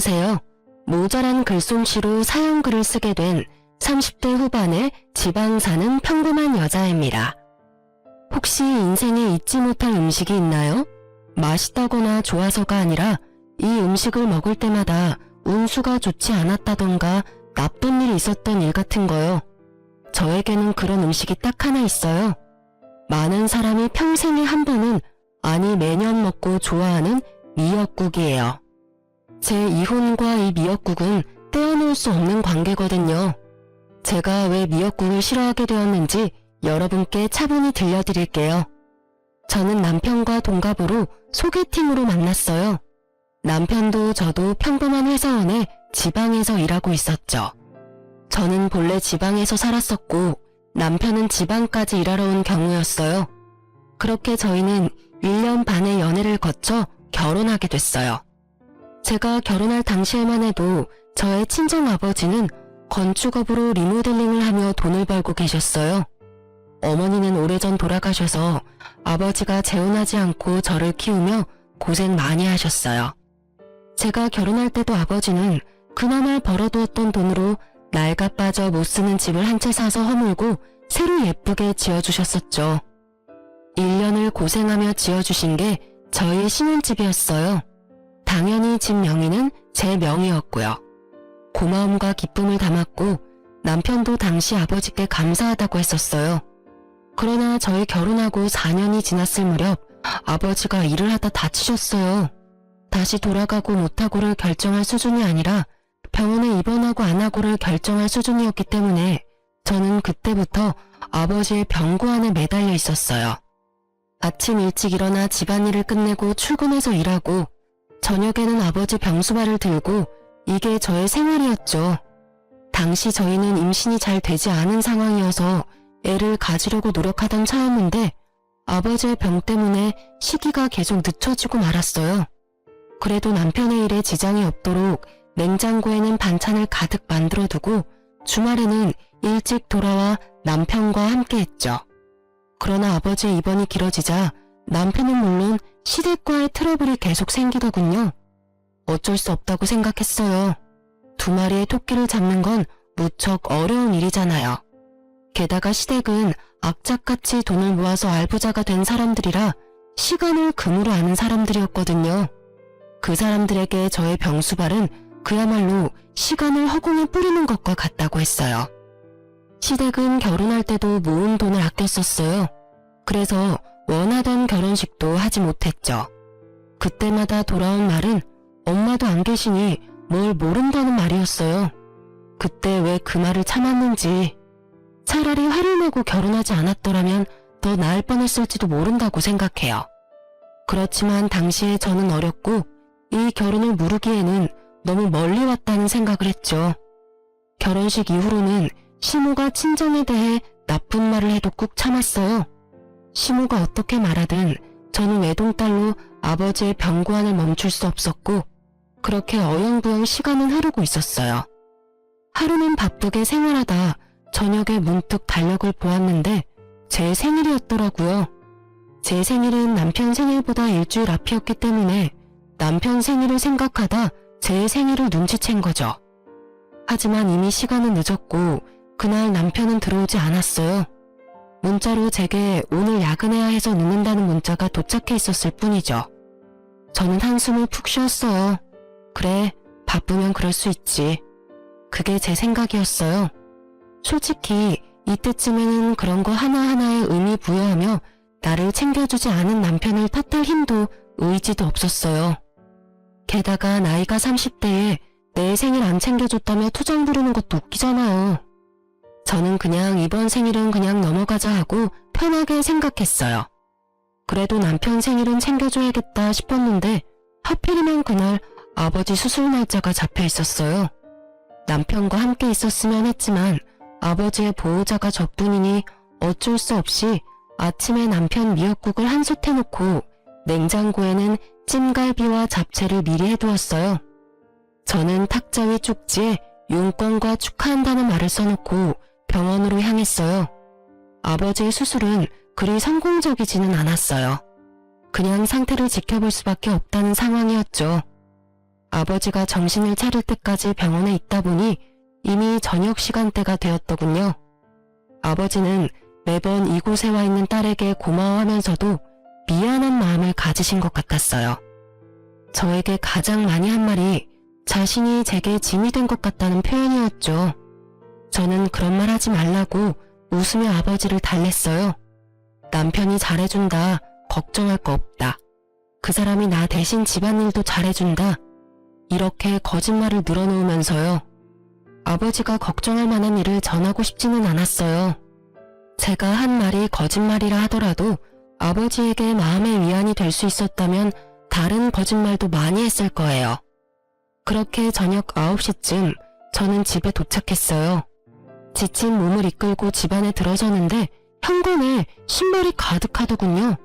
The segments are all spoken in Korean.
안녕하세요. 모자란 글솜씨로 사연글을 쓰게 된 30대 후반의 지방 사는 평범한 여자입니다. 혹시 인생에 잊지 못할 음식이 있나요? 맛있다거나 좋아서가 아니라 이 음식을 먹을 때마다 운수가 좋지 않았다던가 나쁜 일이 있었던 일 같은 거요. 저에게는 그런 음식이 딱 하나 있어요. 많은 사람이 평생에 한 번은, 아니 매년 먹고 좋아하는 미역국이에요. 제 이혼과 이 미역국은 떼어놓을 수 없는 관계거든요. 제가 왜 미역국을 싫어하게 되었는지 여러분께 차분히 들려드릴게요. 저는 남편과 동갑으로 소개팅으로 만났어요. 남편도 저도 평범한 회사원에 지방에서 일하고 있었죠. 저는 본래 지방에서 살았었고 남편은 지방까지 일하러 온 경우였어요. 그렇게 저희는 1년 반의 연애를 거쳐 결혼하게 됐어요. 제가 결혼할 당시에만 해도 저의 친정아버지는 건축업으로 리모델링을 하며 돈을 벌고 계셨어요. 어머니는 오래전 돌아가셔서 아버지가 재혼하지 않고 저를 키우며 고생 많이 하셨어요. 제가 결혼할 때도 아버지는 그나마 벌어두었던 돈으로 낡아 빠져 못 쓰는 집을 한 채 사서 허물고 새로 예쁘게 지어주셨었죠. 1년을 고생하며 지어주신 게 저희 신혼집이었어요. 당연히 집 명의는 제 명의였고요. 고마움과 기쁨을 담았고 남편도 당시 아버지께 감사하다고 했었어요. 그러나 저희 결혼하고 4년이 지났을 무렵 아버지가 일을 하다 다치셨어요. 다시 돌아가고 못하고를 결정할 수준이 아니라 병원에 입원하고 안 하고를 결정할 수준이었기 때문에 저는 그때부터 아버지의 병고 안에 매달려 있었어요. 아침 일찍 일어나 집안일을 끝내고 출근해서 일하고 저녁에는 아버지 병수발을 들고 이게 저의 생활이었죠. 당시 저희는 임신이 잘 되지 않은 상황이어서 애를 가지려고 노력하던 차였는데 아버지의 병 때문에 시기가 계속 늦춰지고 말았어요. 그래도 남편의 일에 지장이 없도록 냉장고에는 반찬을 가득 만들어두고 주말에는 일찍 돌아와 남편과 함께 했죠. 그러나 아버지의 입원이 길어지자 남편은 물론 시댁과의 트러블이 계속 생기더군요. 어쩔 수 없다고 생각했어요. 2마리의 토끼를 잡는 건 무척 어려운 일이잖아요. 게다가 시댁은 악착같이 돈을 모아서 알부자가 된 사람들이라 시간을 금으로 아는 사람들이었거든요. 그 사람들에게 저의 병수발은 그야말로 시간을 허공에 뿌리는 것과 같다고 했어요. 시댁은 결혼할 때도 모은 돈을 아껴 썼어요. 그래서 원하던 결혼식도 하지 못했죠. 그때마다 돌아온 말은 엄마도 안 계시니 뭘 모른다는 말이었어요. 그때 왜 그 말을 참았는지, 차라리 화를 내고 결혼하지 않았더라면 더 나을 뻔했을지도 모른다고 생각해요. 그렇지만 당시에 저는 어렸고 이 결혼을 무르기에는 너무 멀리 왔다는 생각을 했죠. 결혼식 이후로는 시모가 친정에 대해 나쁜 말을 해도 꾹 참았어요. 시모가 어떻게 말하든 저는 외동딸로 아버지의 병고안을 멈출 수 없었고 그렇게 어영부영 시간은 흐르고 있었어요. 하루는 바쁘게 생활하다 저녁에 문득 달력을 보았는데 제 생일이었더라고요. 제 생일은 남편 생일보다 일주일 앞이었기 때문에 남편 생일을 생각하다 제 생일을 눈치챈 거죠. 하지만 이미 시간은 늦었고 그날 남편은 들어오지 않았어요. 문자로 제게 오늘 야근해야 해서 늦는다는 문자가 도착해 있었을 뿐이죠. 저는 한숨을 푹 쉬었어요. 그래, 바쁘면 그럴 수 있지. 그게 제 생각이었어요. 솔직히 이때쯤에는 그런 거 하나하나에 의미 부여하며 나를 챙겨주지 않은 남편을 탓할 힘도 의지도 없었어요. 게다가 나이가 30대에 내 생일 안 챙겨줬다며 투정 부르는 것도 웃기잖아요. 저는 그냥 이번 생일은 그냥 넘어가자 하고 편하게 생각했어요. 그래도 남편 생일은 챙겨줘야겠다 싶었는데 하필이면 그날 아버지 수술 날짜가 잡혀 있었어요. 남편과 함께 있었으면 했지만 아버지의 보호자가 저뿐이니 어쩔 수 없이 아침에 남편 미역국을 한솥 해놓고 냉장고에는 찜갈비와 잡채를 미리 해두었어요. 저는 탁자 위 쪽지에 용건과 축하한다는 말을 써놓고 병원으로 향했어요. 아버지의 수술은 그리 성공적이지는 않았어요. 그냥 상태를 지켜볼 수밖에 없다는 상황이었죠. 아버지가 정신을 차릴 때까지 병원에 있다 보니 이미 저녁 시간대가 되었더군요. 아버지는 매번 이곳에 와 있는 딸에게 고마워하면서도 미안한 마음을 가지신 것 같았어요. 저에게 가장 많이 한 말이 자신이 제게 짐이 된 것 같다는 표현이었죠. 저는 그런 말 하지 말라고 웃으며 아버지를 달랬어요. 남편이 잘해준다. 걱정할 거 없다. 그 사람이 나 대신 집안일도 잘해준다. 이렇게 거짓말을 늘어놓으면서요. 아버지가 걱정할 만한 일을 전하고 싶지는 않았어요. 제가 한 말이 거짓말이라 하더라도 아버지에게 마음의 위안이 될 수 있었다면 다른 거짓말도 많이 했을 거예요. 그렇게 저녁 9시쯤 저는 집에 도착했어요. 지친 몸을 이끌고 집 안에 들어서는데 현관에 신발이 가득하더군요.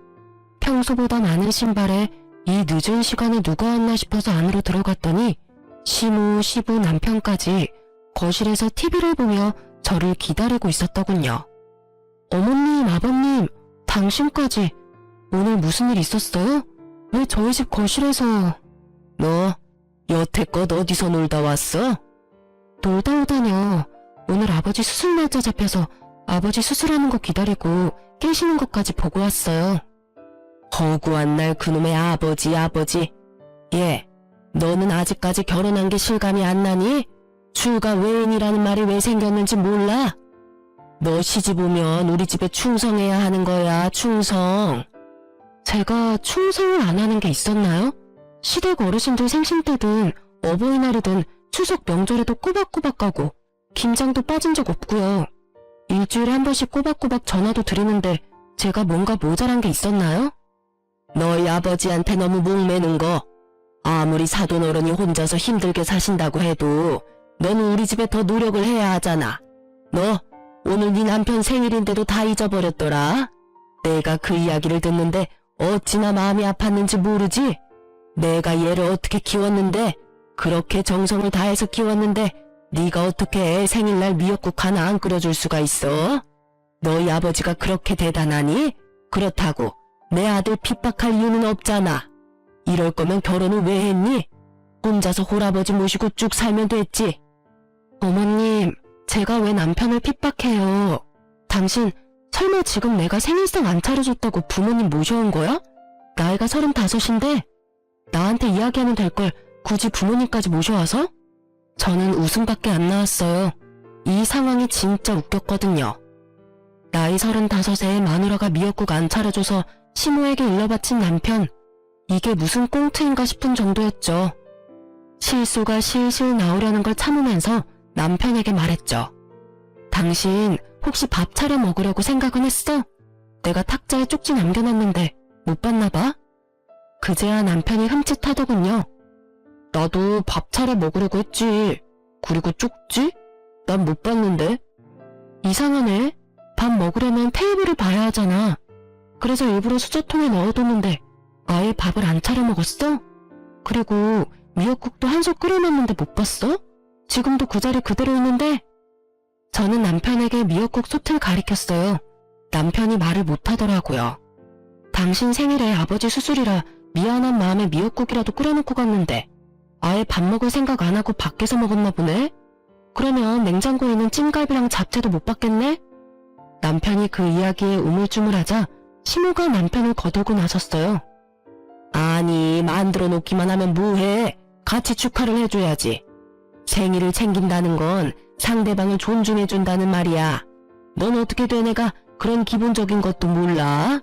평소보다 많은 신발에 이 늦은 시간에 누가 왔나 싶어서 안으로 들어갔더니 시부 남편까지 거실에서 TV를 보며 저를 기다리고 있었더군요. 어머님, 아버님, 당신까지 오늘 무슨 일 있었어요? 왜 저희 집 거실에서... 너 여태껏 어디서 놀다 왔어? 놀다 오다뇨. 오늘 아버지 수술 날짜 잡혀서 아버지 수술하는 거 기다리고 깨시는 것까지 보고 왔어요. 허구한 날 그놈의 아버지. 예, 너는 아직까지 결혼한 게 실감이 안 나니? 출가 외인이라는 말이 왜 생겼는지 몰라? 너 시집 오면 우리 집에 충성해야 하는 거야, 충성. 제가 충성을 안 하는 게 있었나요? 시댁 어르신들 생신 때든 어버이날이든 추석 명절에도 꼬박꼬박 가고 김장도 빠진 적 없고요. 일주일에 한 번씩 꼬박꼬박 전화도 드리는데 제가 뭔가 모자란 게 있었나요? 너희 아버지한테 너무 목매는 거. 아무리 사돈어른이 혼자서 힘들게 사신다고 해도 너는 우리 집에 더 노력을 해야 하잖아. 너 오늘 네 남편 생일인데도 다 잊어버렸더라. 내가 그 이야기를 듣는데 어찌나 마음이 아팠는지 모르지? 내가 얘를 어떻게 키웠는데, 그렇게 정성을 다해서 키웠는데 네가 어떻게 애 생일날 미역국 하나 안 끓여줄 수가 있어? 너희 아버지가 그렇게 대단하니? 그렇다고 내 아들 핍박할 이유는 없잖아. 이럴 거면 결혼을 왜 했니? 혼자서 홀아버지 모시고 쭉 살면 됐지. 어머님, 제가 왜 남편을 핍박해요? 당신 설마 지금 내가 생일상 안 차려줬다고 부모님 모셔온 거야? 나이가 35인데 나한테 이야기하면 될 걸 굳이 부모님까지 모셔와서? 저는 웃음밖에 안 나왔어요. 이 상황이 진짜 웃겼거든요. 나이 35에 마누라가 미역국 안 차려줘서 시모에게 일러바친 남편. 이게 무슨 꽁트인가 싶은 정도였죠. 실수가 실실 나오려는 걸 참으면서 남편에게 말했죠. 당신 혹시 밥 차려 먹으려고 생각은 했어? 내가 탁자에 쪽지 남겨놨는데 못 봤나 봐? 그제야 남편이 흠칫하더군요. 나도 밥 차려 먹으려고 했지. 그리고 쪽지? 난 못 봤는데. 이상하네. 밥 먹으려면 테이블을 봐야 하잖아. 그래서 일부러 수저통에 넣어뒀는데 아예 밥을 안 차려 먹었어? 그리고 미역국도 한 솥 끓여놨는데 못 봤어? 지금도 그 자리 그대로 있는데? 저는 남편에게 미역국 솥을 가리켰어요. 남편이 말을 못하더라고요. 당신 생일에 아버지 수술이라 미안한 마음에 미역국이라도 끓여놓고 갔는데 아예 밥 먹을 생각 안 하고 밖에서 먹었나 보네? 그러면 냉장고에 있는 찜갈비랑 잡채도 못 봤겠네? 남편이 그 이야기에 우물쭈물하자 시모가 남편을 거들고 나섰어요. 아니, 만들어 놓기만 하면 뭐해? 같이 축하를 해줘야지. 생일을 챙긴다는 건 상대방을 존중해준다는 말이야. 넌 어떻게 된 애가 그런 기본적인 것도 몰라?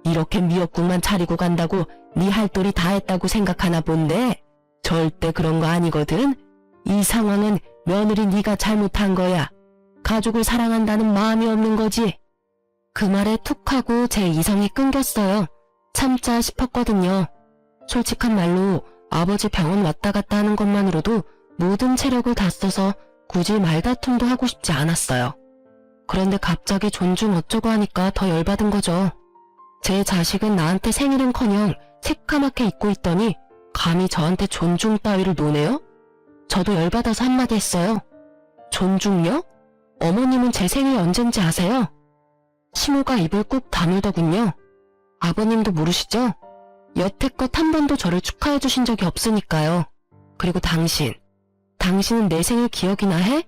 이렇게 미역국만 차리고 간다고 네 할도리 다 했다고 생각하나 본데 절대 그런 거 아니거든. 이 상황은 며느리 네가 잘못한 거야. 가족을 사랑한다는 마음이 없는 거지. 그 말에 툭 하고 제 이성이 끊겼어요. 참자 싶었거든요. 솔직한 말로 아버지 병원 왔다 갔다 하는 것만으로도 모든 체력을 다 써서 굳이 말다툼도 하고 싶지 않았어요. 그런데 갑자기 존중 어쩌고 하니까 더 열받은 거죠. 제 자식은 나한테 생일은커녕 새까맣게 잊고 있더니 감히 저한테 존중 따위를 노네요? 저도 열받아서 한마디 했어요. 존중요? 어머님은 제 생일이 언젠지 아세요? 시모가 입을 꾹 다물더군요. 아버님도 모르시죠? 여태껏 한 번도 저를 축하해 주신 적이 없으니까요. 그리고 당신은 내 생일 기억이나 해?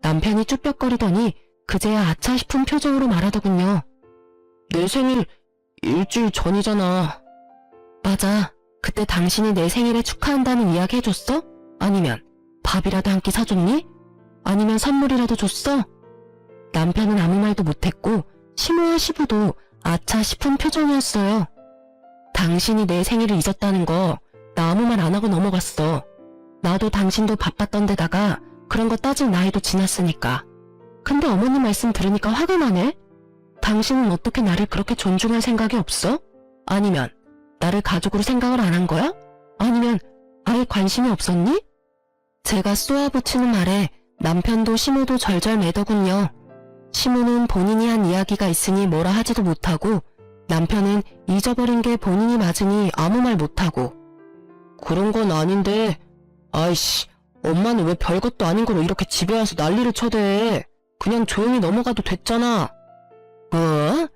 남편이 쭈뼛거리더니 그제야 아차 싶은 표정으로 말하더군요. 내 생일 일주일 전이잖아. 맞아. 그때 당신이 내 생일에 축하한다는 이야기 해줬어? 아니면 밥이라도 한 끼 사줬니? 아니면 선물이라도 줬어? 남편은 아무 말도 못했고 시모와 시부도 아차 싶은 표정이었어요. 당신이 내 생일을 잊었다는 거 나 아무 말 안 하고 넘어갔어. 나도 당신도 바빴던 데다가 그런 거 따질 나이도 지났으니까. 근데 어머님 말씀 들으니까 화가 나네? 당신은 어떻게 나를 그렇게 존중할 생각이 없어? 아니면 나를 가족으로 생각을 안 한 거야? 아니면 아예 관심이 없었니? 제가 쏘아붙이는 말에 남편도 시모도 절절 매더군요. 시모는 본인이 한 이야기가 있으니 뭐라 하지도 못하고 남편은 잊어버린 게 본인이 맞으니 아무 말 못하고 그런 건 아닌데 아이씨 엄마는 왜 별것도 아닌 거로 이렇게 집에 와서 난리를 쳐대. 그냥 조용히 넘어가도 됐잖아. 뭐?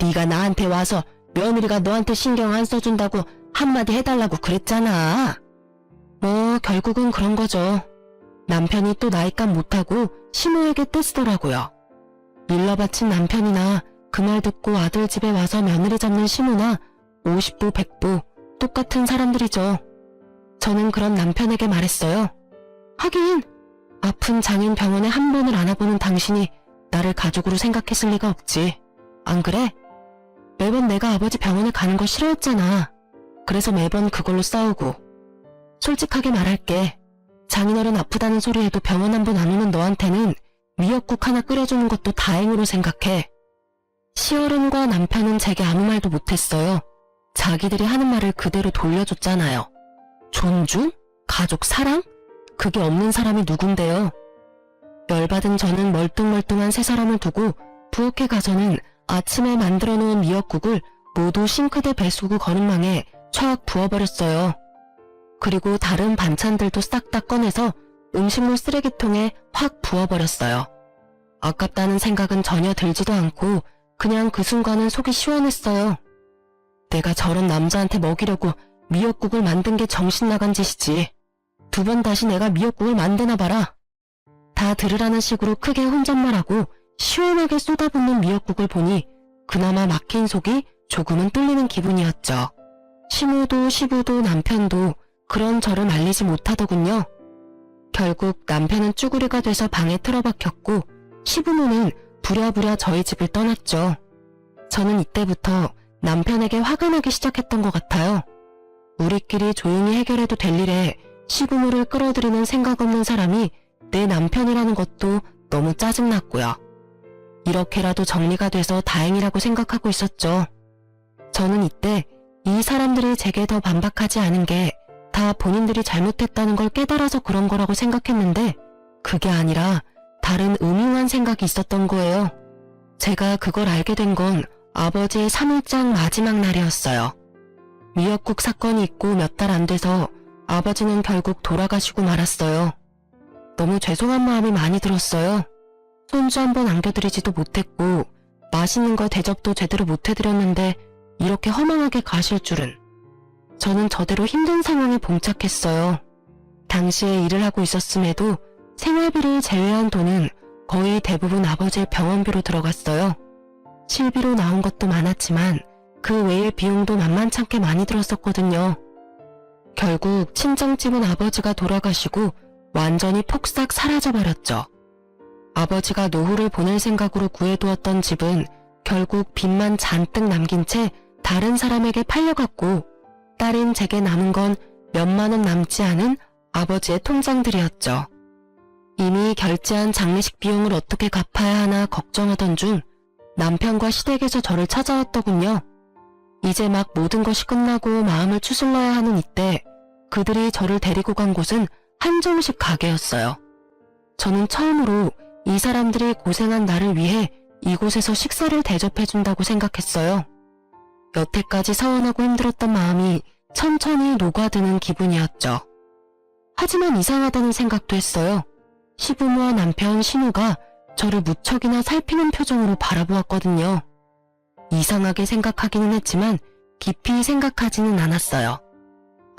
네가 나한테 와서 며느리가 너한테 신경 안 써준다고 한마디 해달라고 그랬잖아. 뭐 결국은 그런 거죠. 남편이 또 나이값 못하고 시모에게 떼쓰더라고요. 밀러바친 남편이나 그 말 듣고 아들 집에 와서 며느리 잡는 시모나 50부 100부 똑같은 사람들이죠. 저는 그런 남편에게 말했어요. 하긴 아픈 장인 병원에 한 번을 안아보는 당신이 나를 가족으로 생각했을 리가 없지. 안 그래? 매번 내가 아버지 병원에 가는 거 싫어했잖아. 그래서 매번 그걸로 싸우고. 솔직하게 말할게. 장인어른 아프다는 소리에도 병원 한 번 안 오는 너한테는 미역국 하나 끓여주는 것도 다행으로 생각해. 시어른과 남편은 제게 아무 말도 못했어요. 자기들이 하는 말을 그대로 돌려줬잖아요. 존중? 가족 사랑? 그게 없는 사람이 누군데요. 열받은 저는 멀뚱멀뚱한 세 사람을 두고 부엌에 가서는 아침에 만들어 놓은 미역국을 모두 싱크대 배수구 거름망에 촥 부어버렸어요. 그리고 다른 반찬들도 싹 다 꺼내서 음식물 쓰레기통에 확 부어버렸어요. 아깝다는 생각은 전혀 들지도 않고 그냥 그 순간은 속이 시원했어요. 내가 저런 남자한테 먹이려고 미역국을 만든 게 정신 나간 짓이지. 두 번 다시 내가 미역국을 만드나 봐라. 다 들으라는 식으로 크게 혼잣말하고 시원하게 쏟아붓는 미역국을 보니 그나마 막힌 속이 조금은 뚫리는 기분이었죠. 시모도 시부도 남편도 그런 저를 말리지 못하더군요. 결국 남편은 쭈구리가 돼서 방에 틀어박혔고 시부모는 부랴부랴 저희 집을 떠났죠. 저는 이때부터 남편에게 화가 나기 시작했던 것 같아요. 우리끼리 조용히 해결해도 될 일에 시부모를 끌어들이는 생각 없는 사람이 내 남편이라는 것도 너무 짜증났고요. 이렇게라도 정리가 돼서 다행이라고 생각하고 있었죠. 저는 이때 이 사람들이 제게 더 반박하지 않은 게 다 본인들이 잘못했다는 걸 깨달아서 그런 거라고 생각했는데 그게 아니라 다른 음흉한 생각이 있었던 거예요. 제가 그걸 알게 된 건 아버지의 3일장 마지막 날이었어요. 미역국 사건이 있고 몇 달 안 돼서 아버지는 결국 돌아가시고 말았어요. 너무 죄송한 마음이 많이 들었어요. 손주 한 번 안겨드리지도 못했고 맛있는 거 대접도 제대로 못 해드렸는데 이렇게 허망하게 가실 줄은. 저는 저대로 힘든 상황에 봉착했어요. 당시에 일을 하고 있었음에도 생활비를 제외한 돈은 거의 대부분 아버지의 병원비로 들어갔어요. 실비로 나온 것도 많았지만 그 외의 비용도 만만찮게 많이 들었었거든요. 결국 친정집은 아버지가 돌아가시고 완전히 폭삭 사라져버렸죠. 아버지가 노후를 보낼 생각으로 구해두었던 집은 결국 빚만 잔뜩 남긴 채 다른 사람에게 팔려갔고 딸인 제게 남은 건 몇만 원 남지 않은 아버지의 통장들이었죠. 이미 결제한 장례식 비용을 어떻게 갚아야 하나 걱정하던 중 남편과 시댁에서 저를 찾아왔더군요. 이제 막 모든 것이 끝나고 마음을 추슬러야 하는 이때 그들이 저를 데리고 간 곳은 한정식 가게였어요. 저는 처음으로 이 사람들이 고생한 나를 위해 이곳에서 식사를 대접해준다고 생각했어요. 여태까지 서운하고 힘들었던 마음이 천천히 녹아드는 기분이었죠. 하지만 이상하다는 생각도 했어요. 시부모와 남편 신우가 저를 무척이나 살피는 표정으로 바라보았거든요. 이상하게 생각하기는 했지만 깊이 생각하지는 않았어요.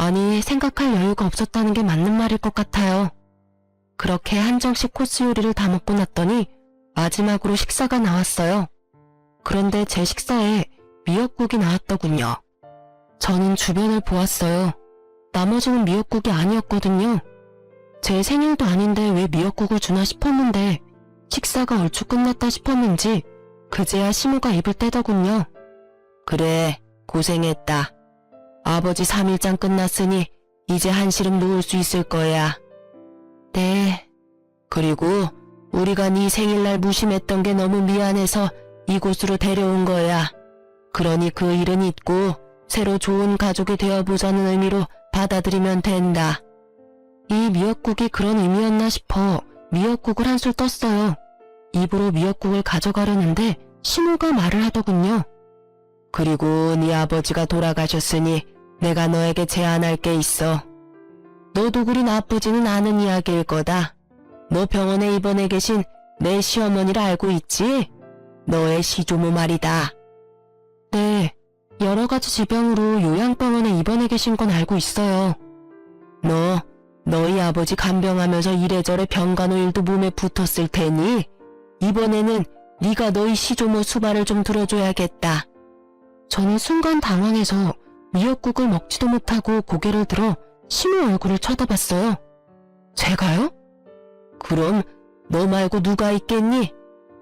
아니, 생각할 여유가 없었다는 게 맞는 말일 것 같아요. 그렇게 한정식 코스 요리를 다 먹고 났더니 마지막으로 식사가 나왔어요. 그런데 제 식사에 미역국이 나왔더군요. 저는 주변을 보았어요. 나머지는 미역국이 아니었거든요. 제 생일도 아닌데 왜 미역국을 주나 싶었는데 식사가 얼추 끝났다 싶었는지 그제야 시무가 입을 떼더군요. 그래, 고생했다. 아버지 3일장 끝났으니 이제 한시름 놓을 수 있을 거야. 네. 그리고 우리가 네 생일날 무심했던 게 너무 미안해서 이곳으로 데려온 거야. 그러니 그 일은 잊고 새로 좋은 가족이 되어보자는 의미로 받아들이면 된다. 이 미역국이 그런 의미였나 싶어 미역국을 한술 떴어요. 입으로 미역국을 가져가려는데 신우가 말을 하더군요. 그리고 네 아버지가 돌아가셨으니 내가 너에게 제안할 게 있어. 너도 그리 나쁘지는 않은 이야기일 거다. 너 병원에 입원해 계신 내 시어머니를 알고 있지? 너의 시조모 말이다. 네, 여러 가지 질병으로 요양병원에 입원해 계신 건 알고 있어요. 너희 아버지 간병하면서 이래저래 병간호일도 몸에 붙었을 테니 이번에는 네가 너희 시조모 수발을 좀 들어줘야겠다. 저는 순간 당황해서 미역국을 먹지도 못하고 고개를 들어 신우 얼굴을 쳐다봤어요. 제가요? 그럼 너 말고 누가 있겠니?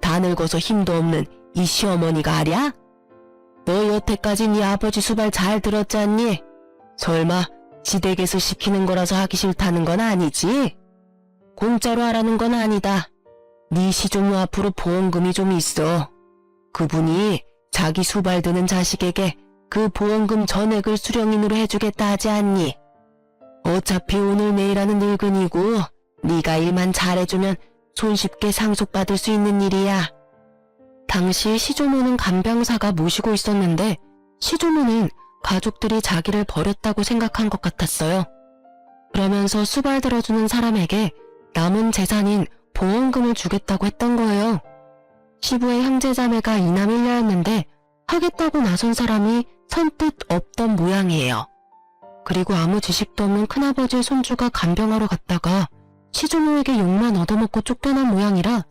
다 늙어서 힘도 없는 이 시어머니가 아랴? 너 여태까지 네 아버지 수발 잘 들었잖니? 설마 지댁에서 시키는 거라서 하기 싫다는 건 아니지? 공짜로 하라는 건 아니다. 네 시조모 앞으로 보험금이 좀 있어. 그분이 자기 수발 드는 자식에게 그 보험금 전액을 수령인으로 해주겠다 하지 않니? 어차피 오늘 내일 하는 늙은이고 네가 일만 잘해주면 손쉽게 상속받을 수 있는 일이야. 당시 시조모는 간병사가 모시고 있었는데 시조모는 가족들이 자기를 버렸다고 생각한 것 같았어요. 그러면서 수발 들어주는 사람에게 남은 재산인 보험금을 주겠다고 했던 거예요. 시부의 형제자매가 이남 일녀였는데 하겠다고 나선 사람이 선뜻 없던 모양이에요. 그리고 아무 지식도 없는 큰아버지의 손주가 간병하러 갔다가 시조모에게 욕만 얻어먹고 쫓겨난 모양이라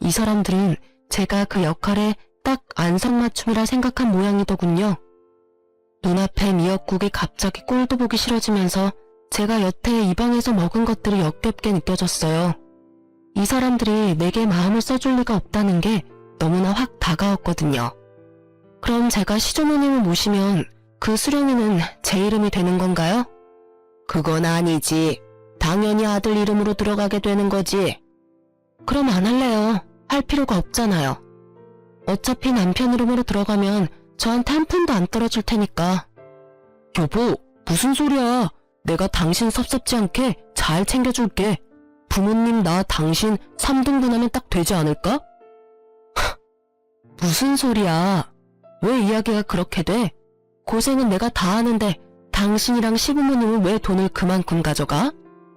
이 사람들은 제가 그 역할에 딱 안성맞춤이라 생각한 모양이더군요. 눈앞에 미역국이 갑자기 꼴도 보기 싫어지면서 제가 여태 이 방에서 먹은 것들이 역겹게 느껴졌어요. 이 사람들이 내게 마음을 써줄 리가 없다는 게 너무나 확 다가왔거든요. 그럼 제가 시조모님을 모시면 그 수령이는 제 이름이 되는 건가요? 그건 아니지. 당연히 아들 이름으로 들어가게 되는 거지. 그럼 안 할래요. 할 필요가 없잖아요. 어차피 남편 이름으로 들어가면 저한테 한 푼도 안 떨어질 테니까. 여보, 무슨 소리야. 내가 당신 섭섭지 않게 잘 챙겨줄게. 부모님 나 당신 3등분 하면 딱 되지 않을까? 무슨 소리야. 왜 이야기가 그렇게 돼? 고생은 내가 다 하는데 당신이랑 시부모님은 왜 돈을 그만큼 가져가?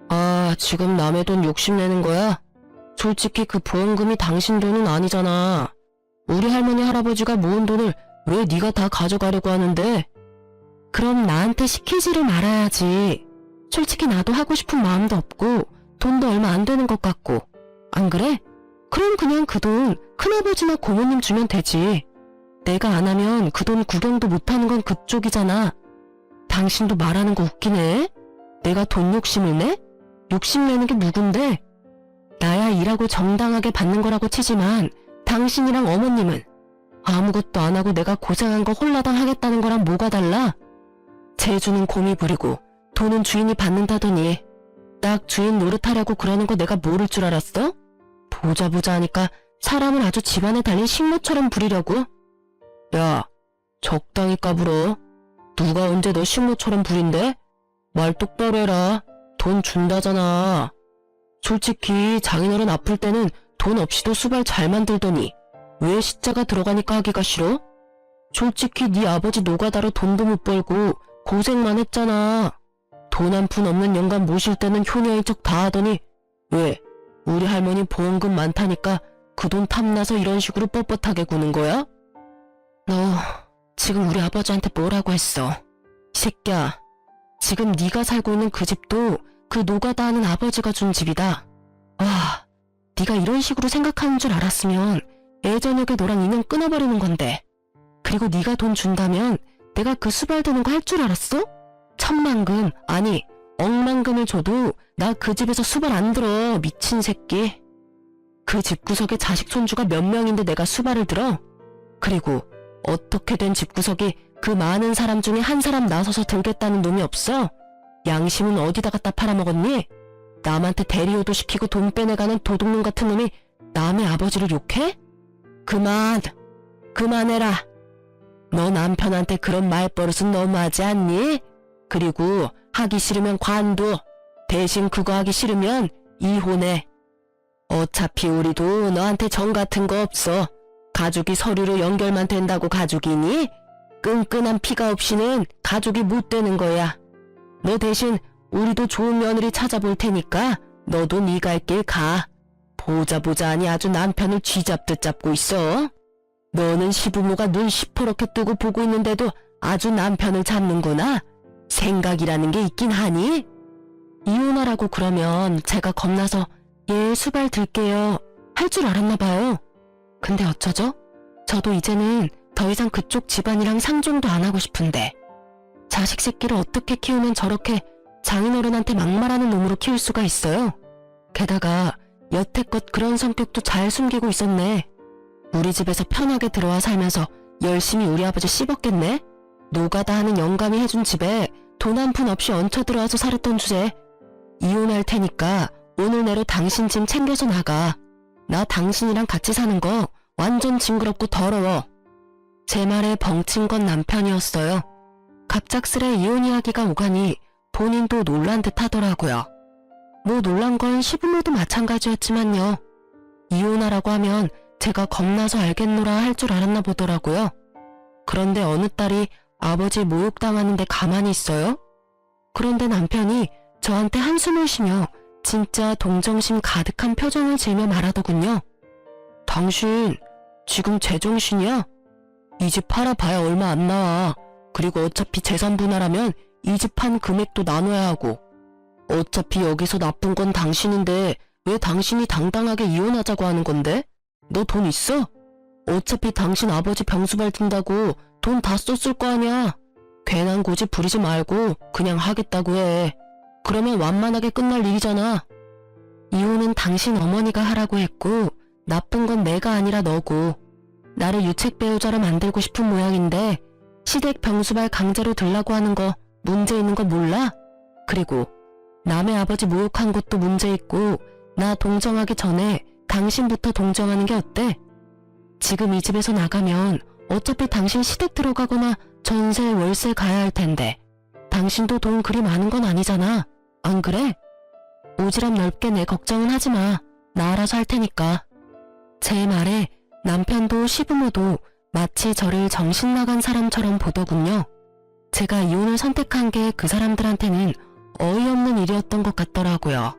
아, 지금 남의 돈 욕심내는 거야? 솔직히 그 보험금이 당신 돈은 아니잖아. 우리 할머니 할아버지가 모은 돈을 왜 네가 다 가져가려고 하는데? 그럼 나한테 시키지를 말아야지. 솔직히 나도 하고 싶은 마음도 없고 돈도 얼마 안 되는 것 같고. 안 그래? 그럼 그냥 그 돈 큰아버지나 고모님 주면 되지. 내가 안 하면 그 돈 구경도 못하는 건 그쪽이잖아. 당신도 말하는 거 웃기네. 내가 돈 욕심을 내? 욕심내는 게 누군데? 나야 일하고 정당하게 받는 거라고 치지만 당신이랑 어머님은 아무것도 안 하고 내가 고생한 거 홀라당 하겠다는 거랑 뭐가 달라? 재주는 곰이 부리고 돈은 주인이 받는다더니 딱 주인 노릇하려고 그러는 거 내가 모를 줄 알았어? 보자 하니까 사람을 아주 집안에 달린 식모처럼 부리려고? 야, 적당히 까불어. 누가 언제 너 식모처럼 부린대? 말 똑바로 해라. 돈 준다잖아. 솔직히 장인어른 아플 때는 돈 없이도 수발 잘 만들더니 왜 시자가 들어가니까 하기가 싫어? 솔직히 네 아버지 노가다로 돈도 못 벌고 고생만 했잖아. 돈 한 푼 없는 영감 모실 때는 효녀인 척 다 하더니 왜 우리 할머니 보험금 많다니까 그 돈 탐나서 이런 식으로 뻣뻣하게 구는 거야? 너 지금 우리 아버지한테 뭐라고 했어? 이 새끼야, 지금 네가 살고 있는 그 집도 그 노가다 하는 아버지가 준 집이다. 와, 네가 이런 식으로 생각하는 줄 알았으면 예저녁에 너랑 인연 끊어버리는 건데. 그리고 네가 돈 준다면 내가 그 수발 드는 거 할 줄 알았어? 천만금, 아니 억만금을 줘도 나 그 집에서 수발 안 들어, 미친 새끼. 그 집구석에 자식 손주가 몇 명인데 내가 수발을 들어? 그리고 어떻게 된 집구석이 그 많은 사람 중에 한 사람 나서서 들겠다는 놈이 없어? 양심은 어디다 갖다 팔아먹었니? 남한테 대리효도 시키고 돈 빼내가는 도둑놈 같은 놈이 남의 아버지를 욕해? 그만해라. 너 남편한테 그런 말버릇은 너무하지 않니? 그리고 하기 싫으면 관둬. 대신 그거 하기 싫으면 이혼해. 어차피 우리도 너한테 정 같은 거 없어. 가족이 서류로 연결만 된다고 가족이니? 끈끈한 피가 없이는 가족이 못 되는 거야. 너 대신 우리도 좋은 며느리 찾아볼 테니까 너도 네 갈 길 가. 보자 하니 아주 남편을 쥐잡듯 잡고 있어. 너는 시부모가 눈 시퍼렇게 뜨고 보고 있는데도 아주 남편을 잡는구나. 생각이라는 게 있긴 하니? 이혼하라고 그러면 제가 겁나서 예, 수발 들게요 할 줄 알았나 봐요. 근데 어쩌죠? 저도 이제는 더 이상 그쪽 집안이랑 상종도 안 하고 싶은데. 자식 새끼를 어떻게 키우면 저렇게 장인어른한테 막말하는 놈으로 키울 수가 있어요? 게다가 여태껏 그런 성격도 잘 숨기고 있었네. 우리 집에서 편하게 들어와 살면서 열심히 우리 아버지 씹었겠네? 노가다 하는 영감이 해준 집에 돈 한 푼 없이 얹혀 들어와서 살았던 주제. 이혼할 테니까 오늘 내로 당신 짐 챙겨서 나가. 나 당신이랑 같이 사는 거 완전 징그럽고 더러워. 제 말에 벙친 건 남편이었어요. 갑작스레 이혼 이야기가 오가니 본인도 놀란 듯 하더라고요. 뭐 놀란 건 시부모도 마찬가지였지만요. 이혼하라고 하면 제가 겁나서 알겠노라 할 줄 알았나 보더라고요. 그런데 어느 딸이 아버지 모욕당하는데 가만히 있어요? 그런데 남편이 저한테 한숨을 쉬며 진짜 동정심 가득한 표정을 지으며 말하더군요. 당신 지금 제정신이야? 이 집 팔아봐야 얼마 안 나와. 그리고 어차피 재산 분할하면 이 집 판 금액도 나눠야 하고. 어차피 여기서 나쁜 건 당신인데 왜 당신이 당당하게 이혼하자고 하는 건데? 너 돈 있어? 어차피 당신 아버지 병수발 든다고 돈 다 썼을 거 아니야. 괜한 고집 부리지 말고 그냥 하겠다고 해. 그러면 완만하게 끝날 일이잖아. 이혼은 당신 어머니가 하라고 했고 나쁜 건 내가 아니라 너고. 나를 유책 배우자로 만들고 싶은 모양인데 시댁 병수발 강제로 들라고 하는 거 문제 있는 거 몰라? 그리고 남의 아버지 모욕한 것도 문제 있고 나 동정하기 전에 당신부터 동정하는 게 어때? 지금 이 집에서 나가면 어차피 당신 시댁 들어가거나 전세 월세 가야 할 텐데 당신도 돈 그리 많은 건 아니잖아. 안 그래? 오지랖 넓게 내 걱정은 하지 마. 나 알아서 할 테니까. 제 말에 남편도 시부모도 마치 저를 정신 나간 사람처럼 보더군요. 제가 이혼을 선택한 게 그 사람들한테는 어이없는 일이었던 것 같더라고요.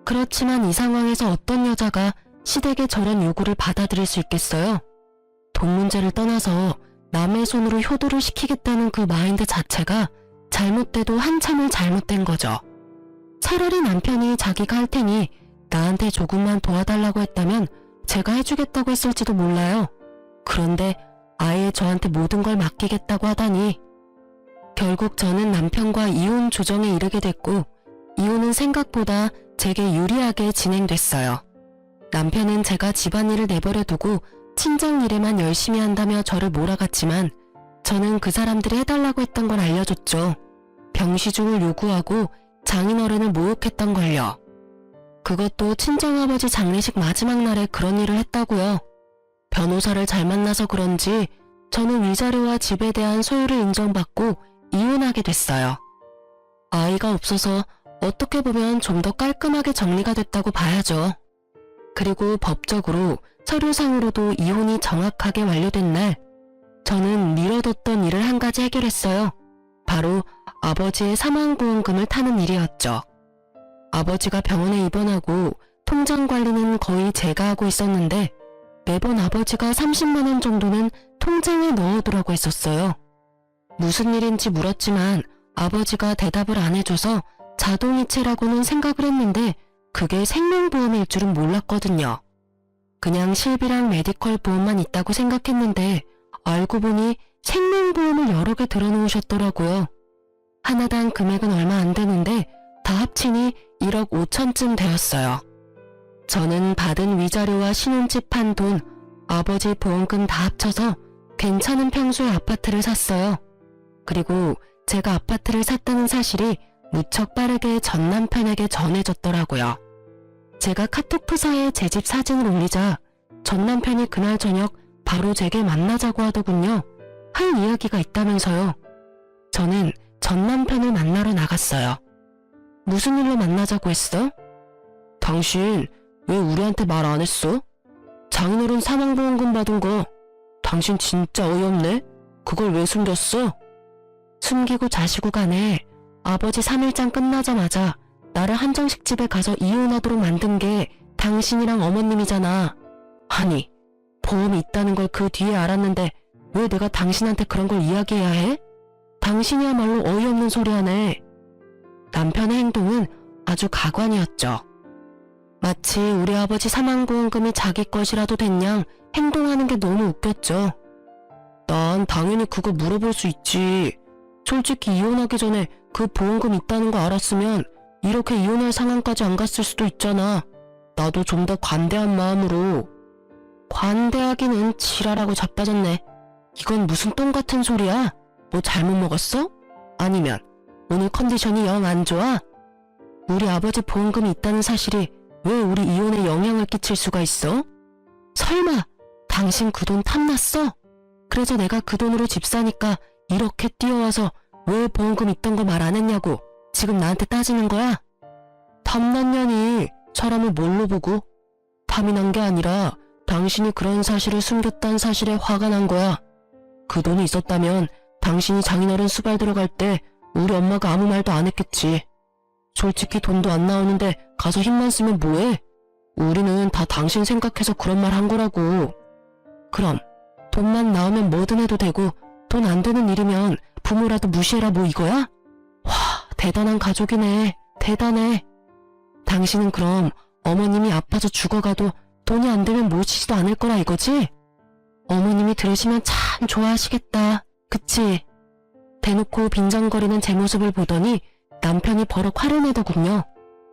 그렇지만 이 상황에서 어떤 여자가 시댁의 저런 요구를 받아들일 수 있겠어요? 돈 문제를 떠나서 남의 손으로 효도를 시키겠다는 그 마인드 자체가 잘못돼도 한참을 잘못된 거죠. 차라리 남편이 자기가 할 테니 나한테 조금만 도와달라고 했다면 제가 해주겠다고 했을지도 몰라요. 그런데 아예 저한테 모든 걸 맡기겠다고 하다니. 결국 저는 남편과 이혼 조정에 이르게 됐고 이혼은 생각보다 제게 유리하게 진행됐어요. 남편은 제가 집안일을 내버려두고 친정 일에만 열심히 한다며 저를 몰아갔지만 저는 그 사람들이 해달라고 했던 걸 알려줬죠. 병시중을 요구하고 장인어른을 모욕했던 걸요. 그것도 친정아버지 장례식 마지막 날에 그런 일을 했다고요. 변호사를 잘 만나서 그런지 저는 위자료와 집에 대한 소유를 인정받고 이혼하게 됐어요. 아이가 없어서 어떻게 보면 좀 더 깔끔하게 정리가 됐다고 봐야죠. 그리고 법적으로 서류상으로도 이혼이 정확하게 완료된 날, 저는 미뤄뒀던 일을 한 가지 해결했어요. 바로 아버지의 사망보험금을 타는 일이었죠. 아버지가 병원에 입원하고 통장 관리는 거의 제가 하고 있었는데 매번 아버지가 30만 원 정도는 통장에 넣어두라고 했었어요. 무슨 일인지 물었지만 아버지가 대답을 안 해줘서 자동이체라고는 생각을 했는데 그게 생명보험일 줄은 몰랐거든요. 그냥 실비랑 메디컬 보험만 있다고 생각했는데 알고 보니 생명보험을 여러 개 들어놓으셨더라고요. 하나당 금액은 얼마 안 되는데 다 합치니 1억 5천쯤 되었어요. 저는 받은 위자료와 신혼집 한 돈, 아버지 보험금 다 합쳐서 괜찮은 평수의 아파트를 샀어요. 그리고 제가 아파트를 샀다는 사실이 무척 빠르게 전 남편에게 전해졌더라고요. 제가 카톡 프사에 제 집 사진을 올리자 전 남편이 그날 저녁 바로 제게 만나자고 하더군요. 할 이야기가 있다면서요. 저는 전 남편을 만나러 나갔어요. 무슨 일로 만나자고 했어? 당신 왜 우리한테 말 안 했어? 장인어른 사망보험금 받은 거 당신 진짜 어이없네? 그걸 왜 숨겼어? 숨기고 자시고 간에 아버지 3일장 끝나자마자 나를 한정식 집에 가서 이혼하도록 만든 게 당신이랑 어머님이잖아. 아니, 보험이 있다는 걸 그 뒤에 알았는데 왜 내가 당신한테 그런 걸 이야기해야 해? 당신이야말로 어이없는 소리 하네. 남편의 행동은 아주 가관이었죠. 마치 우리 아버지 사망보험금이 자기 것이라도 된 양 행동하는 게 너무 웃겼죠. 난 당연히 그거 물어볼 수 있지. 솔직히 이혼하기 전에 그 보험금 있다는 거 알았으면 이렇게 이혼할 상황까지 안 갔을 수도 있잖아. 나도 좀 더 관대한 마음으로. 관대하기는 지랄하고 자빠졌네. 이건 무슨 똥 같은 소리야? 뭐 잘못 먹었어? 아니면 오늘 컨디션이 영 안 좋아? 우리 아버지 보험금이 있다는 사실이 왜 우리 이혼에 영향을 끼칠 수가 있어? 설마 당신 그 돈 탐났어? 그래서 내가 그 돈으로 집 사니까 이렇게 뛰어와서 왜 보험금 있던 거 말 안 했냐고 지금 나한테 따지는 거야? 탐났냐니 사람을 뭘로 보고? 탐이 난 게 아니라 당신이 그런 사실을 숨겼다는 사실에 화가 난 거야. 그 돈이 있었다면 당신이 장인어른 수발 들어갈 때 우리 엄마가 아무 말도 안 했겠지. 솔직히 돈도 안 나오는데 가서 힘만 쓰면 뭐해? 우리는 다 당신 생각해서 그런 말 한 거라고. 그럼 돈만 나오면 뭐든 해도 되고 돈 안 되는 일이면 부모라도 무시해라 뭐 이거야? 와, 대단한 가족이네. 대단해. 당신은 그럼 어머님이 아파서 죽어가도 돈이 안 되면 모시지도 않을 거라 이거지? 어머님이 들으시면 참 좋아하시겠다. 그치? 대놓고 빈정거리는 제 모습을 보더니 남편이 버럭 화를 내더군요.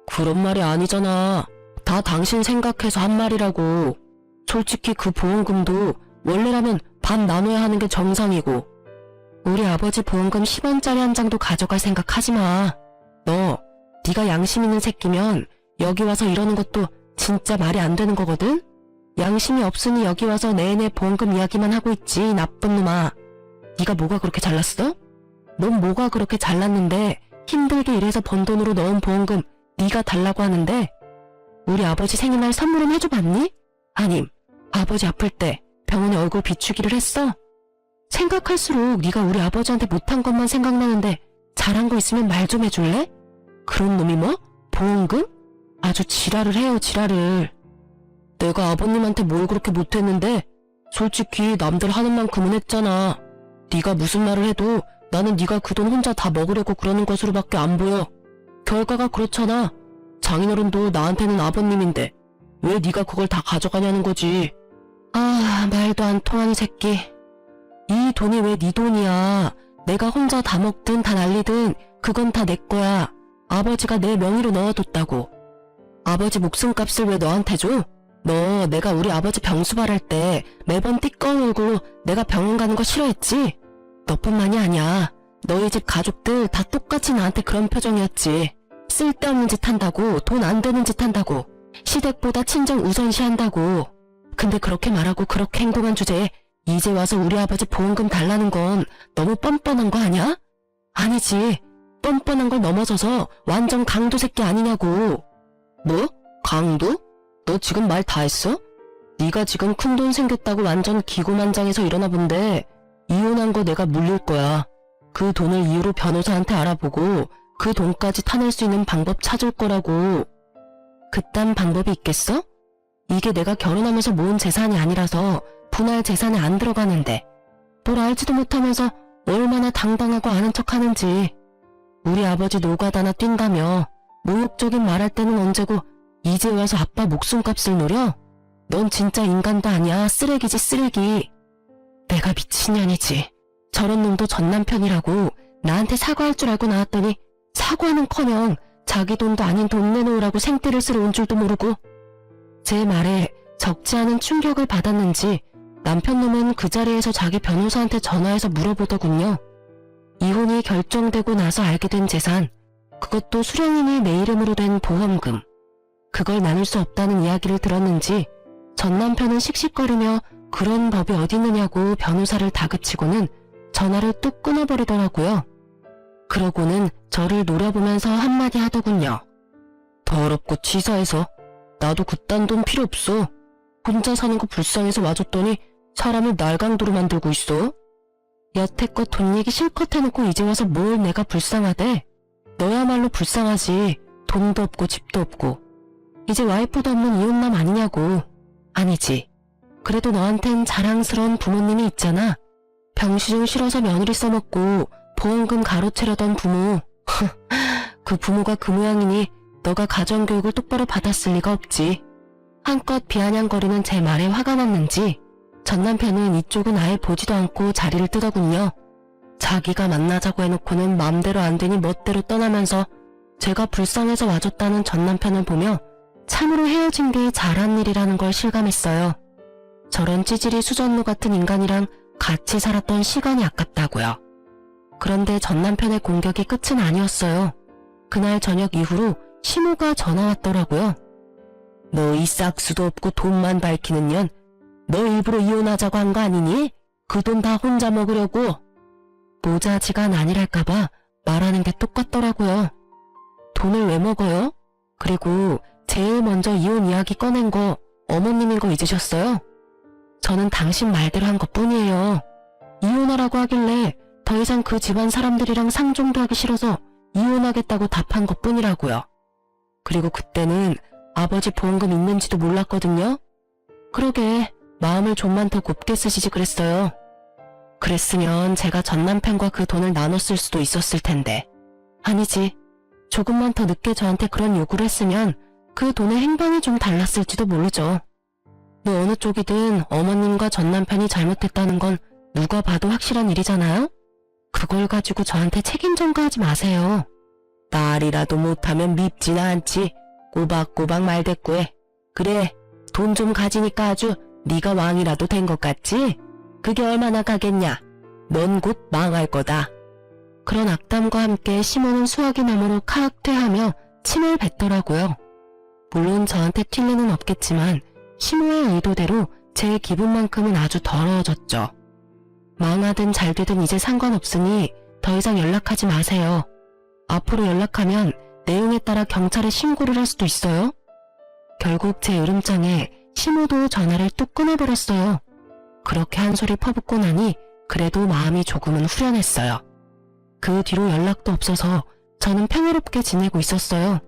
그런 말이 아니잖아. 다 당신 생각해서 한 말이라고. 솔직히 그 보험금도 원래라면 반 나눠야 하는 게 정상이고. 우리 아버지 보험금 10원짜리 한 장도 가져갈 생각 하지 마. 너, 네가 양심 있는 새끼면 여기 와서 이러는 것도 진짜 말이 안 되는 거거든? 양심이 없으니 여기 와서 내내 보험금 이야기만 하고 있지, 나쁜 놈아. 네가 뭐가 그렇게 잘났어? 넌 뭐가 그렇게 잘났는데 힘들게 일해서 번 돈으로 넣은 보험금 네가 달라고 하는데 우리 아버지 생일날 선물은 해줘봤니? 아님 아버지 아플 때 병원에 얼굴 비추기를 했어? 생각할수록 네가 우리 아버지한테 못한 것만 생각나는데 잘한 거 있으면 말 좀 해줄래? 그런 놈이 뭐? 보험금? 아주 지랄을 해요, 지랄을. 내가 아버님한테 뭘 그렇게 못했는데 솔직히 남들 하는 만큼은 했잖아. 네가 무슨 말을 해도 나는 네가 그 돈 혼자 다 먹으려고 그러는 것으로밖에 안 보여. 결과가 그렇잖아. 장인어른도 나한테는 아버님인데 왜 네가 그걸 다 가져가냐는 거지. 아, 말도 안 통하는 새끼. 이 돈이 왜 네 돈이야. 내가 혼자 다 먹든 다 날리든 그건 다 내 거야. 아버지가 내 명의로 넣어뒀다고. 아버지 목숨값을 왜 너한테 줘? 너 내가 우리 아버지 병수발할 때 매번 띠꺼운 얼굴로 내가 병원 가는 거 싫어했지? 너뿐만이 아니야. 너희 집 가족들 다 똑같이 나한테 그런 표정이었지. 쓸데없는 짓 한다고, 돈 안 되는 짓 한다고, 시댁보다 친정 우선시 한다고. 근데 그렇게 말하고 그렇게 행동한 주제에 이제 와서 우리 아버지 보험금 달라는 건 너무 뻔뻔한 거 아니야? 아니지. 뻔뻔한 걸 넘어서서 완전 강도 새끼 아니냐고. 뭐? 강도? 너 지금 말 다 했어? 네가 지금 큰돈 생겼다고 완전 기고만장해서 일어나 본데 이혼한 거 내가 물릴 거야. 그 돈을 이유로 변호사한테 알아보고 그 돈까지 타낼 수 있는 방법 찾을 거라고. 그딴 방법이 있겠어? 이게 내가 결혼하면서 모은 재산이 아니라서 분할 재산에 안 들어가는데 뭘 알지도 못하면서 얼마나 당당하고 아는 척 하는지. 우리 아버지 노가다나 뛴다며 모욕적인 말할 때는 언제고 이제 와서 아빠 목숨값을 노려? 넌 진짜 인간도 아니야. 쓰레기지 쓰레기. 내가 미친년이지. 저런 놈도 전 남편이라고 나한테 사과할 줄 알고 나왔더니 사과는커녕 자기 돈도 아닌 돈 내놓으라고 생떼를 쓰러 온 줄도 모르고. 제 말에 적지 않은 충격을 받았는지 남편 놈은 그 자리에서 자기 변호사한테 전화해서 물어보더군요. 이혼이 결정되고 나서 알게 된 재산, 그것도 수령인이 내 이름으로 된 보험금, 그걸 나눌 수 없다는 이야기를 들었는지 전 남편은 씩씩거리며 그런 법이 어디 있느냐고 변호사를 다그치고는 전화를 뚝 끊어버리더라고요. 그러고는 저를 노려보면서 한마디 하더군요. 더럽고 치사해서 나도 그딴 돈 필요 없어. 혼자 사는 거 불쌍해서 와줬더니 사람을 날강도로 만들고 있어. 여태껏 돈 얘기 실컷 해놓고 이제 와서 뭘 내가 불쌍하대. 너야말로 불쌍하지. 돈도 없고 집도 없고. 이제 와이프도 없는 이혼남 아니냐고. 아니지. 그래도 너한텐 자랑스러운 부모님이 있잖아. 병시중 싫어서 며느리 써먹고 보험금 가로채려던 부모. 그 부모가 그 모양이니 너가 가정교육을 똑바로 받았을 리가 없지. 한껏 비아냥거리는 제 말에 화가 났는지 전 남편은 이쪽은 아예 보지도 않고 자리를 뜨더군요. 자기가 만나자고 해놓고는 맘대로 안 되니 멋대로 떠나면서 제가 불쌍해서 와줬다는 전 남편을 보며 참으로 헤어진 게 잘한 일이라는 걸 실감했어요. 저런 찌질이 수전노 같은 인간이랑 같이 살았던 시간이 아깝다고요. 그런데 전 남편의 공격이 끝은 아니었어요. 그날 저녁 이후로 시모가 전화 왔더라고요. 너 이 싹수도 없고 돈만 밝히는 년, 너 일부러 이혼하자고 한 거 아니니? 그 돈 다 혼자 먹으려고. 모자지간 아니랄까봐 말하는 게 똑같더라고요. 돈을 왜 먹어요? 그리고 제일 먼저 이혼 이야기 꺼낸 거 어머님인 거 잊으셨어요? 저는 당신 말대로 한 것뿐이에요. 이혼하라고 하길래 더 이상 그 집안 사람들이랑 상종도 하기 싫어서 이혼하겠다고 답한 것뿐이라고요. 그리고 그때는 아버지 보험금 있는지도 몰랐거든요. 그러게 마음을 좀만 더 곱게 쓰시지 그랬어요. 그랬으면 제가 전 남편과 그 돈을 나눴을 수도 있었을 텐데. 아니지. 조금만 더 늦게 저한테 그런 요구를 했으면 그 돈의 행방이 좀 달랐을지도 모르죠. 뭐 어느 쪽이든 어머님과 전 남편이 잘못했다는 건 누가 봐도 확실한 일이잖아요? 그걸 가지고 저한테 책임 전가하지 마세요. 말이라도 못하면 밉지나 않지. 꼬박꼬박 말대꾸해. 그래, 돈 좀 가지니까 아주 네가 왕이라도 된 것 같지? 그게 얼마나 가겠냐? 넌 곧 망할 거다. 그런 악담과 함께 시모는 수화기 너머로 카악퇴하며 침을 뱉더라고요. 물론 저한테 튈 리는 없겠지만 시모의 의도대로 제 기분만큼은 아주 더러워졌죠. 망하든 잘되든 이제 상관없으니 더 이상 연락하지 마세요. 앞으로 연락하면 내용에 따라 경찰에 신고를 할 수도 있어요. 결국 제 으름장에 시모도 전화를 뚝 끊어버렸어요. 그렇게 한 소리 퍼붓고 나니 그래도 마음이 조금은 후련했어요. 그 뒤로 연락도 없어서 저는 평화롭게 지내고 있었어요.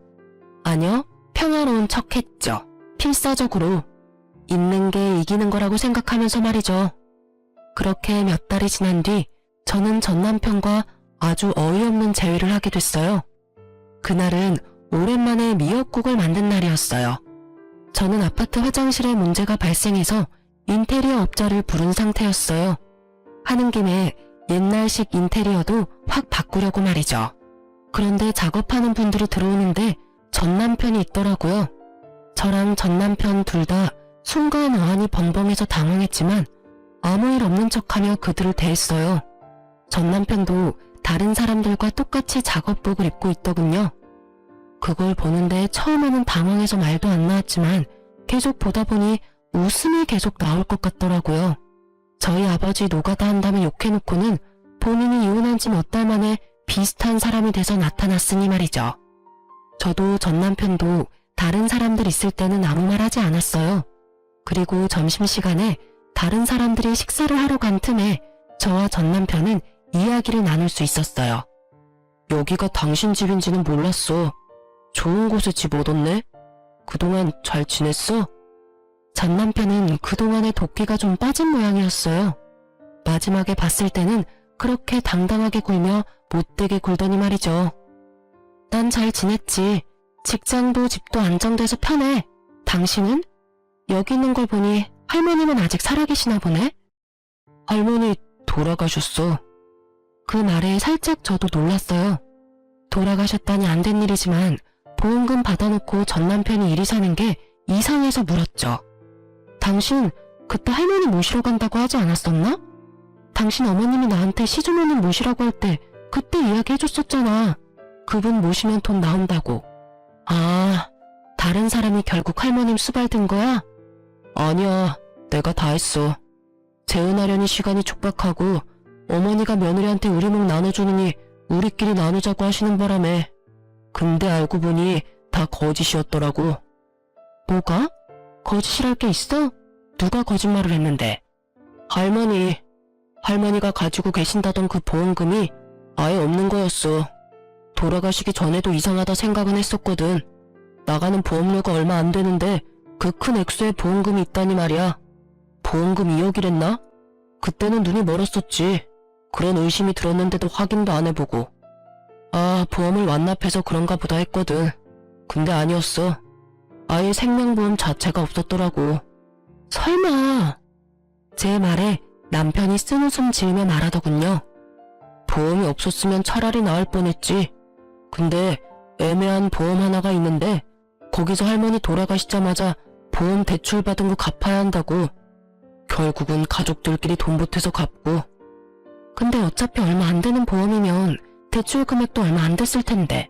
아니요, 평화로운 척했죠. 필사적으로. 있는 게 이기는 거라고 생각하면서 말이죠. 그렇게 몇 달이 지난 뒤 저는 전 남편과 아주 어이없는 재회를 하게 됐어요. 그날은 오랜만에 미역국을 만든 날이었어요. 저는 아파트 화장실에 문제가 발생해서 인테리어 업자를 부른 상태였어요. 하는 김에 옛날식 인테리어도 확 바꾸려고 말이죠. 그런데 작업하는 분들이 들어오는데 전 남편이 있더라고요. 저랑 전 남편 둘 다 순간 어안이 벙벙해서 당황했지만 아무 일 없는 척하며 그들을 대했어요. 전 남편도 다른 사람들과 똑같이 작업복을 입고 있더군요. 그걸 보는데 처음에는 당황해서 말도 안 나왔지만 계속 보다 보니 웃음이 계속 나올 것 같더라고요. 저희 아버지 노가다 한다며 욕해놓고는 본인이 이혼한 지 몇 달 만에 비슷한 사람이 돼서 나타났으니 말이죠. 저도 전 남편도 다른 사람들 있을 때는 아무 말 하지 않았어요. 그리고 점심시간에 다른 사람들이 식사를 하러 간 틈에 저와 전 남편은 이야기를 나눌 수 있었어요. 여기가 당신 집인지는 몰랐어. 좋은 곳에 집 얻었네? 그동안 잘 지냈어? 전 남편은 그동안의 도끼가 좀 빠진 모양이었어요. 마지막에 봤을 때는 그렇게 당당하게 굴며 못되게 굴더니 말이죠. 난 잘 지냈지. 직장도 집도 안정돼서 편해. 당신은? 여기 있는 걸 보니 할머니는 아직 살아계시나 보네? 할머니 돌아가셨어. 그 말에 살짝 저도 놀랐어요. 돌아가셨다니 안 된 일이지만 보험금 받아놓고 전 남편이 이리 사는 게 이상해서 물었죠. 당신 그때 할머니 모시러 간다고 하지 않았었나? 당신 어머님이 나한테 시주머님 모시라고 할 때 그때 이야기해줬었잖아. 그분 모시면 돈 나온다고. 아, 다른 사람이 결국 할머님 수발든 거야? 아니야, 내가 다 했어. 재혼하려니 시간이 촉박하고 어머니가 며느리한테 우리 목 나눠주느니 우리끼리 나누자고 하시는 바람에. 근데 알고 보니 다 거짓이었더라고. 뭐가? 거짓이랄 게 있어? 누가 거짓말을 했는데? 할머니가 가지고 계신다던 그 보험금이 아예 없는 거였어. 돌아가시기 전에도 이상하다 생각은 했었거든. 나가는 보험료가 얼마 안 되는데 그 큰 액수의 보험금이 있다니 말이야. 보험금 2억이랬나? 그때는 눈이 멀었었지. 그런 의심이 들었는데도 확인도 안 해보고. 아, 보험을 완납해서 그런가 보다 했거든. 근데 아니었어. 아예 생명보험 자체가 없었더라고. 설마. 제 말에 남편이 쓴웃음 지으며 말하더군요. 보험이 없었으면 차라리 나을 뻔했지. 근데 애매한 보험 하나가 있는데 거기서 할머니 돌아가시자마자 보험 대출 받은 거 갚아야 한다고. 결국은 가족들끼리 돈 보태서 갚고. 근데 어차피 얼마 안 되는 보험이면 대출 금액도 얼마 안 됐을 텐데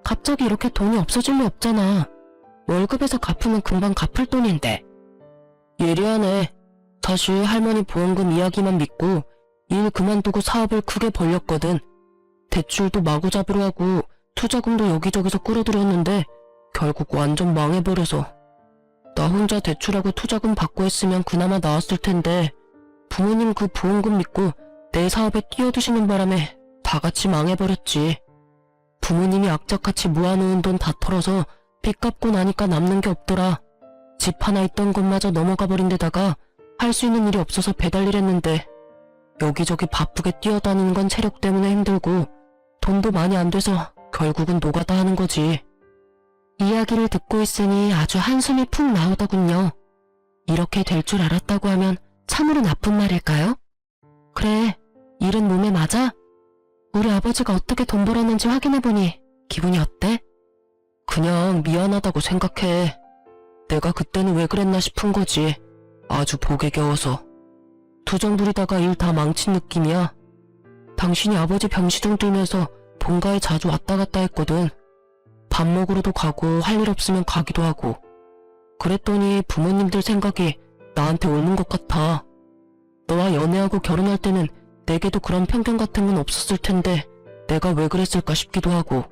갑자기 이렇게 돈이 없어질 리 없잖아. 월급에서 갚으면 금방 갚을 돈인데. 예리하네. 사실 할머니 보험금 이야기만 믿고 일 그만두고 사업을 크게 벌렸거든. 대출도 마구잡이로 하고 투자금도 여기저기서 끌어들였는데 결국 완전 망해버려서. 나 혼자 대출하고 투자금 받고 했으면 그나마 나았을 텐데 부모님 그 보험금 믿고 내 사업에 뛰어드시는 바람에 다 같이 망해버렸지. 부모님이 악착같이 모아놓은 돈 다 털어서 빚 갚고 나니까 남는 게 없더라. 집 하나 있던 것마저 넘어가 버린 데다가 할 수 있는 일이 없어서 배달일 했는데 여기저기 바쁘게 뛰어다니는 건 체력 때문에 힘들고 돈도 많이 안 돼서 결국은 노가다 하는 거지. 이야기를 듣고 있으니 아주 한숨이 푹 나오더군요. 이렇게 될 줄 알았다고 하면 참으로 나쁜 말일까요? 그래, 일은 몸에 맞아? 우리 아버지가 어떻게 돈 벌었는지 확인해보니 기분이 어때? 그냥 미안하다고 생각해. 내가 그때는 왜 그랬나 싶은 거지. 아주 복에 겨워서. 투정 부리다가 일 다 망친 느낌이야. 당신이 아버지 병시중 들면서 본가에 자주 왔다 갔다 했거든. 밥 먹으러도 가고 할 일 없으면 가기도 하고. 그랬더니 부모님들 생각이 나한테 옳은 것 같아. 너와 연애하고 결혼할 때는 내게도 그런 편견 같은 건 없었을 텐데 내가 왜 그랬을까 싶기도 하고.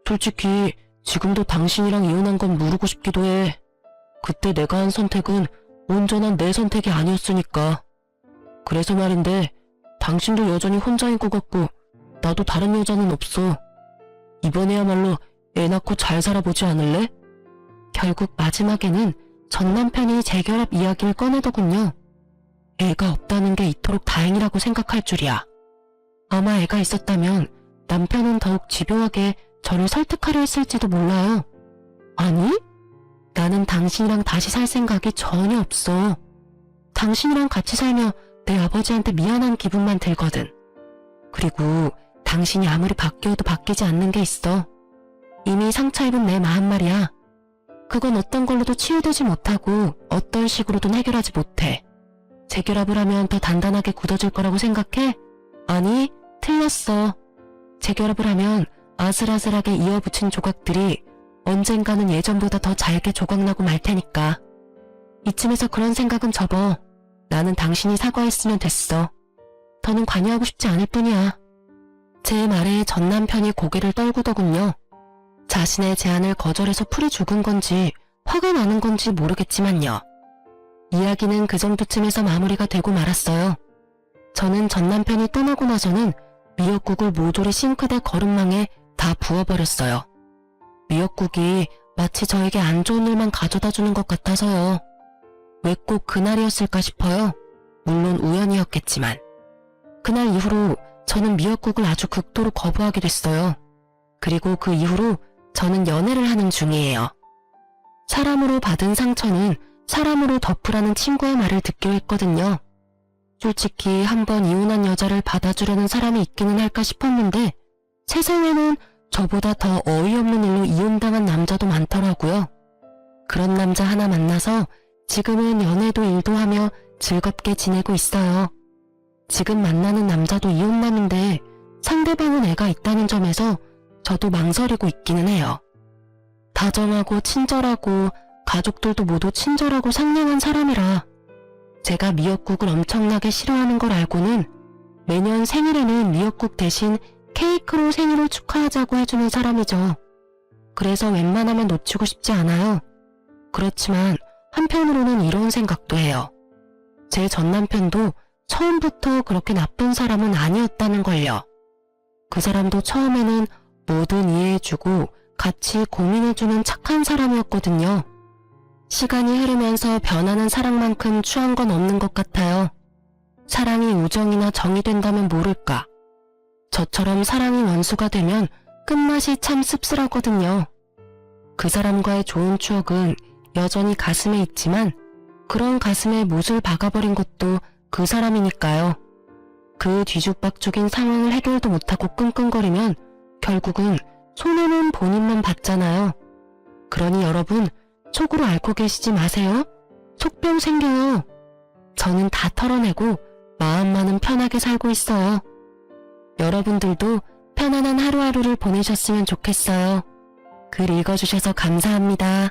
솔직히 지금도 당신이랑 이혼한 건 모르고 싶기도 해. 그때 내가 한 선택은 온전한 내 선택이 아니었으니까. 그래서 말인데 당신도 여전히 혼자인 것 같고 나도 다른 여자는 없어. 이번에야말로 애 낳고 잘 살아보지 않을래? 결국 마지막에는 전 남편이 재결합 이야기를 꺼내더군요. 애가 없다는 게 이토록 다행이라고 생각할 줄이야. 아마 애가 있었다면 남편은 더욱 집요하게 저를 설득하려 했을지도 몰라요. 아니? 나는 당신이랑 다시 살 생각이 전혀 없어. 당신이랑 같이 살며 내 아버지한테 미안한 기분만 들거든. 그리고 당신이 아무리 바뀌어도 바뀌지 않는 게 있어. 이미 상처 입은 내 마음 말이야. 그건 어떤 걸로도 치유되지 못하고 어떤 식으로든 해결하지 못해. 재결합을 하면 더 단단하게 굳어질 거라고 생각해? 아니, 틀렸어. 재결합을 하면 아슬아슬하게 이어붙인 조각들이 언젠가는 예전보다 더 잘게 조각나고 말 테니까. 이쯤에서 그런 생각은 접어. 나는 당신이 사과했으면 됐어. 더는 관여하고 싶지 않을 뿐이야. 제 말에 전 남편이 고개를 떨구더군요. 자신의 제안을 거절해서 풀이 죽은 건지 화가 나는 건지 모르겠지만요. 이야기는 그 정도쯤에서 마무리가 되고 말았어요. 저는 전 남편이 떠나고 나서는 미역국을 모조리 싱크대 거름망에 다 부어버렸어요. 미역국이 마치 저에게 안 좋은 일만 가져다 주는 것 같아서요. 왜 꼭 그날이었을까 싶어요. 물론 우연이었겠지만. 그날 이후로 저는 미역국을 아주 극도로 거부하게 됐어요. 그리고 그 이후로 저는 연애를 하는 중이에요. 사람으로 받은 상처는 사람으로 덮으라는 친구의 말을 듣기로 했거든요. 솔직히 한번 이혼한 여자를 받아주려는 사람이 있기는 할까 싶었는데 세상에는 저보다 더 어이없는 일로 이혼당한 남자도 많더라고요. 그런 남자 하나 만나서 지금은 연애도 일도 하며 즐겁게 지내고 있어요. 지금 만나는 남자도 이혼남인데 상대방은 애가 있다는 점에서 저도 망설이고 있기는 해요. 다정하고 친절하고 가족들도 모두 친절하고 상냥한 사람이라 제가 미역국을 엄청나게 싫어하는 걸 알고는 매년 생일에는 미역국 대신 케이크로 생일을 축하하자고 해주는 사람이죠. 그래서 웬만하면 놓치고 싶지 않아요. 그렇지만 한편으로는 이런 생각도 해요. 제 전 남편도 처음부터 그렇게 나쁜 사람은 아니었다는 걸요. 그 사람도 처음에는 뭐든 이해해주고 같이 고민해주는 착한 사람이었거든요. 시간이 흐르면서 변하는 사랑만큼 추한 건 없는 것 같아요. 사랑이 우정이나 정이 된다면 모를까. 저처럼 사랑이 원수가 되면 끝맛이 참 씁쓸하거든요. 그 사람과의 좋은 추억은 여전히 가슴에 있지만 그런 가슴에 못을 박아버린 것도 그 사람이니까요. 그 뒤죽박죽인 상황을 해결도 못하고 끙끙거리면 결국은 손해는 본인만 받잖아요. 그러니 여러분 속으로 앓고 계시지 마세요. 속병 생겨요. 저는 다 털어내고 마음만은 편하게 살고 있어요. 여러분들도 편안한 하루하루를 보내셨으면 좋겠어요. 글 읽어주셔서 감사합니다.